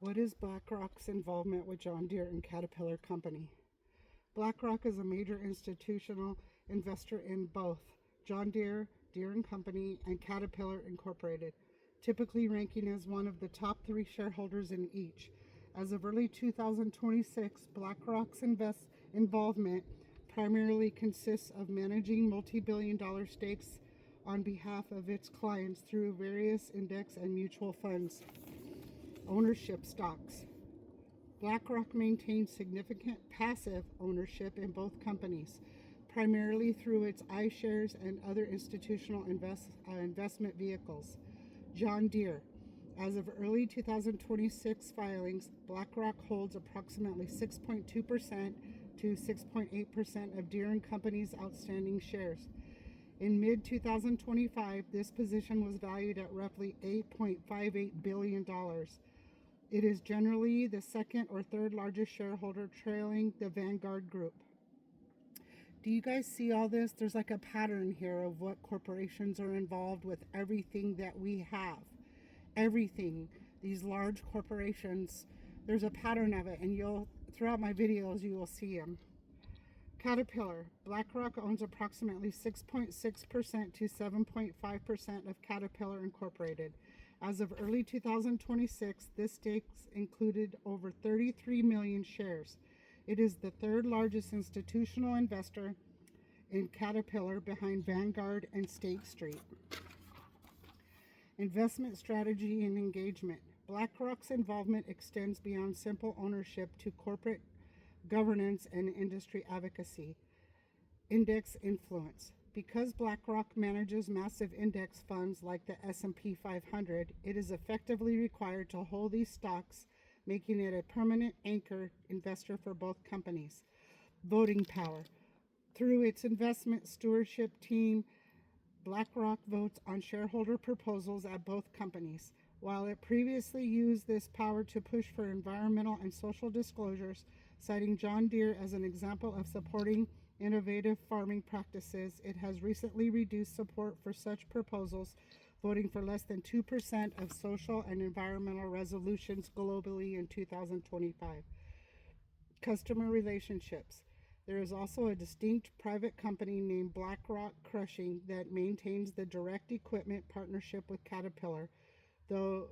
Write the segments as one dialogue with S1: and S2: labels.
S1: What is BlackRock's involvement with John Deere and Caterpillar Company? BlackRock is a major institutional investor in both John Deere, Deere & Company, and Caterpillar Incorporated, typically ranking as one of the top 3 shareholders in each. As of early 2026, BlackRock's involvement primarily consists of managing multi-billion-dollar stakes on behalf of its clients through various index and mutual funds. Ownership stocks. BlackRock maintains significant passive ownership in both companies, primarily through its iShares and other institutional investment vehicles. John Deere. As of early 2026 filings, BlackRock holds approximately 6.2% to 6.8% of Deere & Company's outstanding shares. In mid-2025, this position was valued at roughly $8.58 billion. It is generally the second or third largest shareholder, trailing the Vanguard Group. Do you guys see all this? There's like a pattern here of what corporations are involved with everything that we have. Everything. These large corporations, there's a pattern of it, and throughout my videos you will see them. Caterpillar. BlackRock owns approximately 6.6% to 7.5% of Caterpillar Incorporated. As of early 2026, this stake included over 33 million shares. It is the third largest institutional investor in Caterpillar, behind Vanguard and State Street. Investment strategy and engagement. BlackRock's involvement extends beyond simple ownership to corporate governance and industry advocacy. Index influence. Because BlackRock manages massive index funds like the S&P 500, it is effectively required to hold these stocks, making it a permanent anchor investor for both companies. Voting power. Through its investment stewardship team, BlackRock votes on shareholder proposals at both companies. While it previously used this power to push for environmental and social disclosures, citing John Deere as an example of supporting innovative farming practices, it has recently reduced support for such proposals, voting for less than 2% of social and environmental resolutions globally in 2025. Customer relationships. There is also a distinct private company named BlackRock Crushing that maintains the direct equipment partnership with Caterpillar, though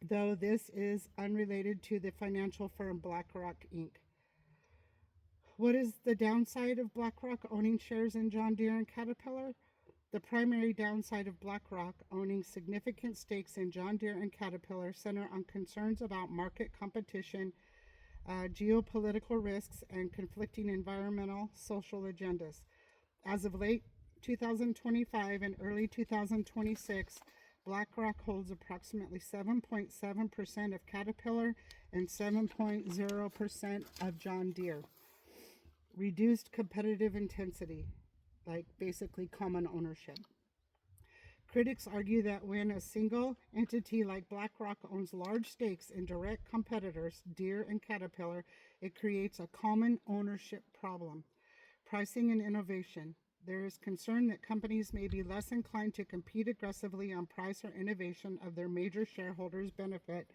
S1: this is unrelated to the financial firm BlackRock Inc. What is the downside of BlackRock owning shares in John Deere and Caterpillar? The primary downside of BlackRock owning significant stakes in John Deere and Caterpillar center on concerns about market competition, geopolitical risks, and conflicting environmental, social agendas. As of late 2025 and early 2026, BlackRock holds approximately 7.7% of Caterpillar and 7.0% of John Deere. Reduced competitive intensity, like basically common ownership. Critics argue that when a single entity like BlackRock owns large stakes in direct competitors, Deere and Caterpillar, it creates a common ownership problem. Pricing and innovation. There is concern that companies may be less inclined to compete aggressively on price or innovation of their major shareholders benefit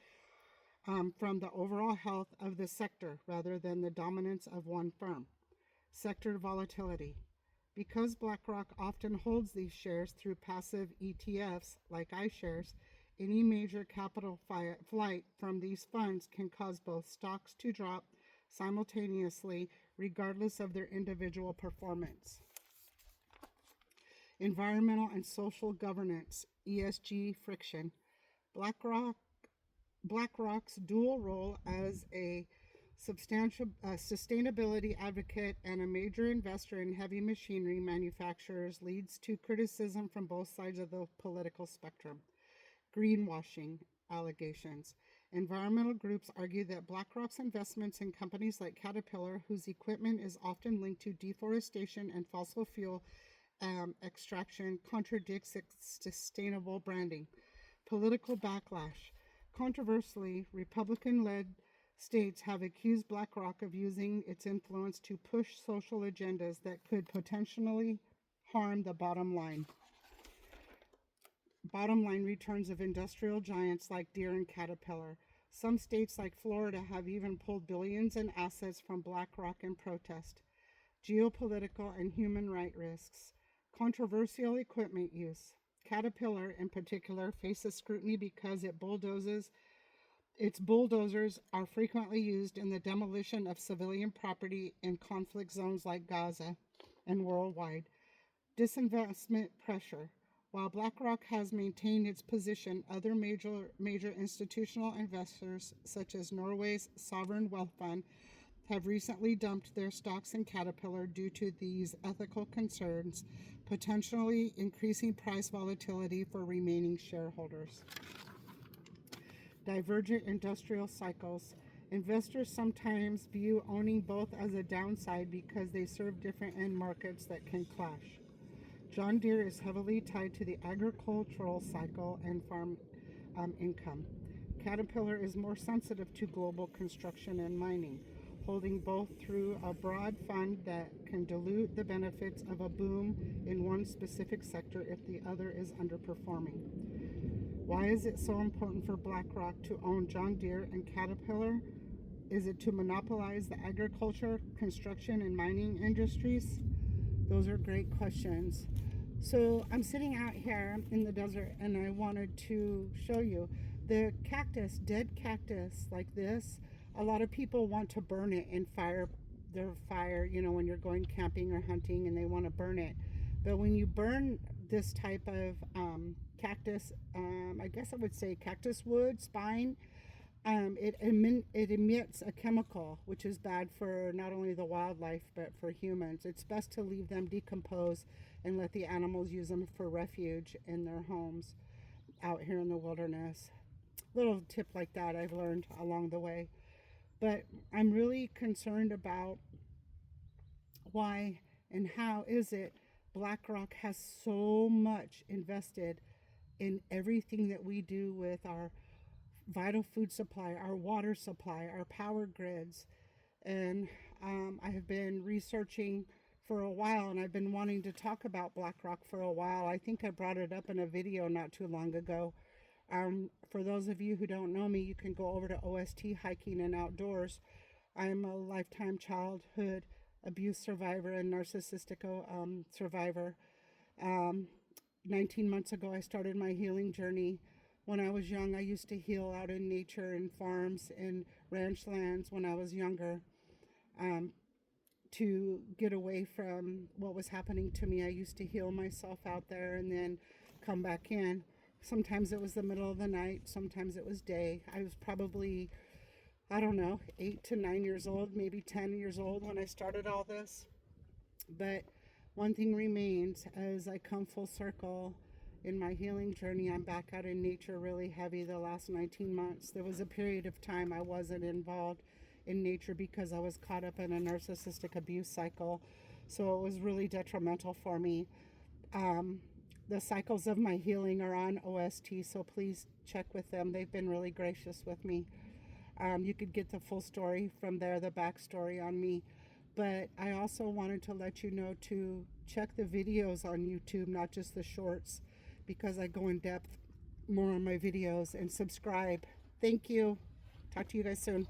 S1: from the overall health of the sector rather than the dominance of one firm. Sector volatility. Because BlackRock often holds these shares through passive ETFs like iShares, any major capital flight from these funds can cause both stocks to drop simultaneously, regardless of their individual performance. Environmental and social governance, ESG friction. BlackRock's dual role as a substantial sustainability advocate and a major investor in heavy machinery manufacturers leads to criticism from both sides of the political spectrum. Greenwashing allegations. Environmental groups argue that BlackRock's investments in companies like Caterpillar, whose equipment is often linked to deforestation and fossil fuel extraction, contradicts its sustainable branding. Political backlash. Controversially, Republican-led states have accused BlackRock of using its influence to push social agendas that could potentially harm the bottom line returns of industrial giants like Deere and Caterpillar. Some states like Florida have even pulled billions in assets from BlackRock in protest. Geopolitical and human rights risks. Controversial equipment use. Caterpillar, in particular, faces scrutiny because its bulldozers are frequently used in the demolition of civilian property in conflict zones like Gaza and worldwide. Disinvestment pressure. While BlackRock has maintained its position, other major institutional investors, such as Norway's sovereign wealth fund, have recently dumped their stocks in Caterpillar due to these ethical concerns, potentially increasing price volatility for remaining shareholders. Divergent industrial cycles. Investors sometimes view owning both as a downside because they serve different end markets that can clash. John Deere is heavily tied to the agricultural cycle and farm income. Caterpillar is more sensitive to global construction and mining, holding both through a broad fund that can dilute the benefits of a boom in one specific sector if the other is underperforming. Why is it so important for BlackRock to own John Deere and Caterpillar? Is it to monopolize the agriculture, construction, and mining industries? Those are great questions. So I'm sitting out here in the desert and I wanted to show you the cactus, dead cactus like this. A lot of people want to burn it and fire their fire, when you're going camping or hunting and they want to burn it. But when you burn this type of cactus, I guess I would say cactus wood spine, it emits a chemical which is bad for not only the wildlife but for humans. It's best to leave them decompose and let the animals use them for refuge in their homes out here in the wilderness. Little tip like that I've learned along the way. But I'm really concerned about why and how is it BlackRock has so much invested in everything that we do with our vital food supply, our water supply, our power grids. And I have been researching for a while, and I've been wanting to talk about BlackRock for a while. I think I brought it up in a video not too long ago. For those of you who don't know me, you can go over to OST Hiking and Outdoors. I'm a lifetime childhood abuse survivor and narcissistic survivor. 19 months ago, I started my healing journey. When I was young, I used to heal out in nature and farms and ranch lands when I was younger. To get away from what was happening to me, I used to heal myself out there and then come back in. Sometimes it was the middle of the night, sometimes it was day. I was probably, 8 to 9 years old, maybe 10 years old when I started all this. But one thing remains, as I come full circle in my healing journey, I'm back out in nature really heavy the last 19 months. There was a period of time I wasn't involved in nature because I was caught up in a narcissistic abuse cycle. So it was really detrimental for me. The cycles of my healing are on OST, so please check with them. They've been really gracious with me. You could get the full story from there, the backstory on me. But I also wanted to let you know to check the videos on YouTube, not just the shorts, because I go in depth more on my videos, and subscribe. Thank you. Talk to you guys soon.